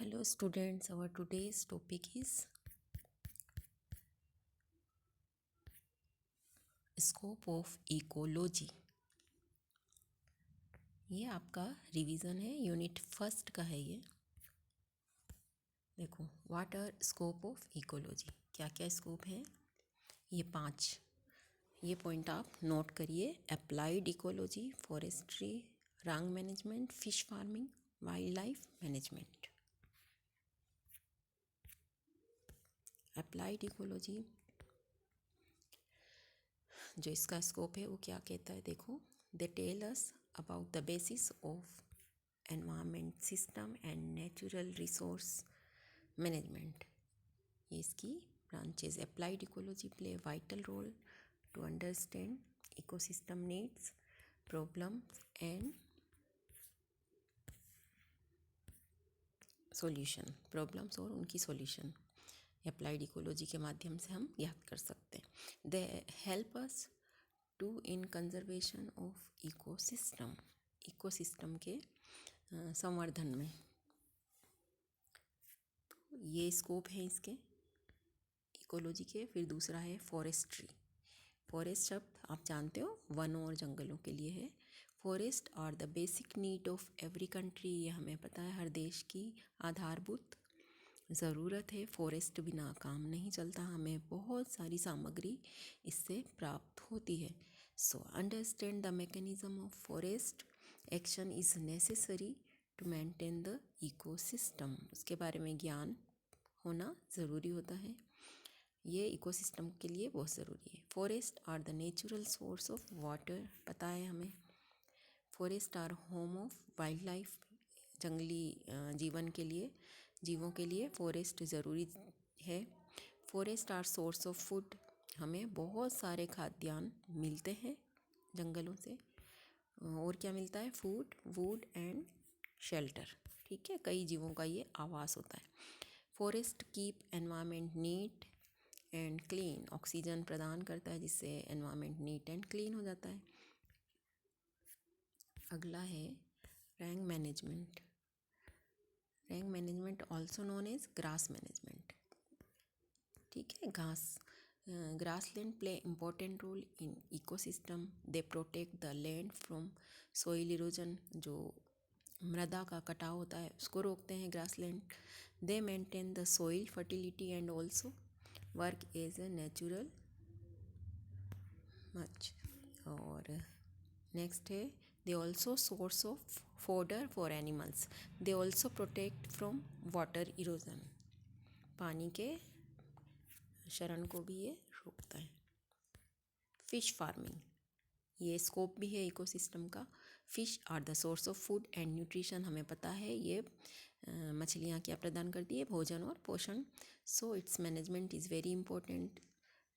Hello students, our today's topic is scope of ecology। ये आपका revision है, unit first का है ये। देखो, what are scope of ecology, क्या क्या स्कोप है। ये 5 ये पॉइंट आप नोट करिए। Applied ecology, forestry, range management, fish farming, wildlife management. Applied ecology जो इसका स्कोप है वो क्या कहता है, देखो। They tell us about the basis of environment system and natural resource management. ये इसकी branches. Applied ecology play vital role to understand ecosystem needs, problems and solution. Problems और उनकी सॉल्यूशन अप्लाइड इकोलॉजी के माध्यम से हम याद कर सकते हैं। They help us to in conservation of ecosystem, ecosystem के संवर्धन में। तो ये स्कोप है इसके इकोलॉजी के। फिर दूसरा है फॉरेस्ट्री। फॉरेस्ट शब्द आप जानते हो, वनों और जंगलों के लिए है। Forest are the basic need of every country, ये हमें पता है, हर देश की आधारभूत ज़रूरत है। फॉरेस्ट बिना काम नहीं चलता, हमें बहुत सारी सामग्री इससे प्राप्त होती है। So understand the mechanism of forest action is necessary to maintain the ecosystem. उसके बारे में ज्ञान होना ज़रूरी होता है, ये इकोसिस्टम के लिए बहुत ज़रूरी है। Forest are the natural source of water, पता है हमें। Forest are home of wildlife, जंगली जीवों के लिए फॉरेस्ट ज़रूरी है। Forest are source of food, हमें बहुत सारे खाद्यान्न मिलते हैं जंगलों से। और क्या मिलता है, फूड, वुड एंड शेल्टर। ठीक है, कई जीवों का ये आवास होता है। Forest keep environment neat and clean, oxygen प्रदान करता है जिससे एनवायरनमेंट नीट एंड क्लीन हो जाता है। अगला है range management. Range management also known as grass management. ठीक है, grassland play important role in ecosystem. They protect the land from soil erosion, जो मृदा का कटाव होता है उसको रोकते हैं grassland. They maintain the soil fertility and also work as a natural mulch. और नेक्स्ट है, they also source of fodder for animals. They also protect from water erosion, पानी के शरण को भी ये रोकता है। फिश फार्मिंग, ये स्कोप भी है इकोसिस्टम का। Fish are the source of food and nutrition, हमें पता है ये मछलियाँ क्या प्रदान करती है, भोजन और पोषण। So it's management is very important,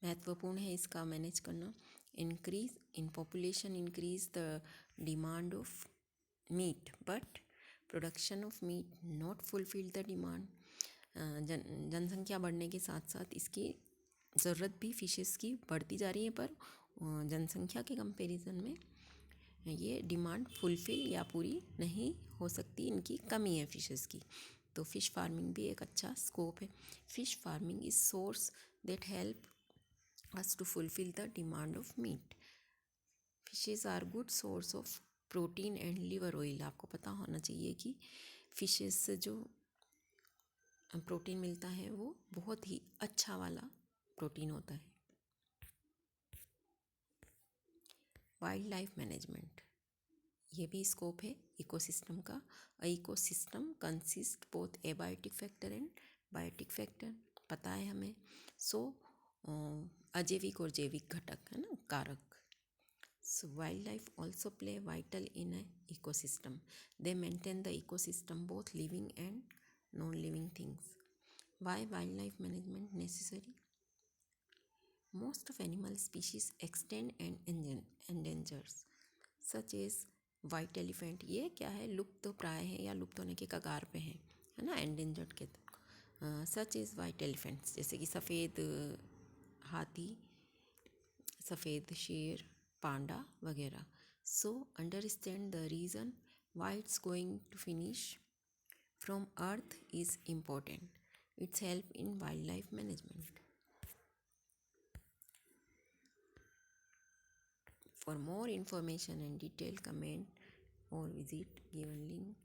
महत्वपूर्ण है इसका मैनेज करना। Increase in population increase the demand of meet, but production of meat not fulfil the demand. जनसंख्या बढ़ने के साथ साथ इसकी ज़रूरत भी फिशेस की बढ़ती जा रही है, पर जनसंख्या के कंपैरिजन में ये डिमांड फुलफिल या पूरी नहीं हो सकती, इनकी कमी है फिशेस की। तो फिश फार्मिंग भी एक अच्छा स्कोप है। Fish farming is source that help us to fulfil the demand of meat. Fishes are good source of protein and liver oil. आपको पता होना चाहिए कि फिशेस से जो प्रोटीन मिलता है वो बहुत ही अच्छा वाला प्रोटीन होता है। वाइल्ड लाइफ मैनेजमेंट, ये भी स्कोप है इकोसिस्टम का। Ecosystem consist both abiotic factor and biotic factor, पता है हमें। सो अजैविक और जैविक घटक है ना, कारक। So wildlife also play vital in a ecosystem. They maintain the ecosystem both living and non living things. Why wildlife management necessary? Most of animal species extinct and endangers, such as white elephant। ये क्या है, लुप्त प्राय है या लुप्त होने के कगार पे है ना, एंडेंजर्ड के। सच इज़ वाइट एलिफेंट्स, जैसे कि सफ़ेद हाथी, सफ़ेद शेर, पांडा वगैरह। So understand the reason why it's going to finish from earth is important. It's help in wildlife management. For more information and detailed comment or visit given link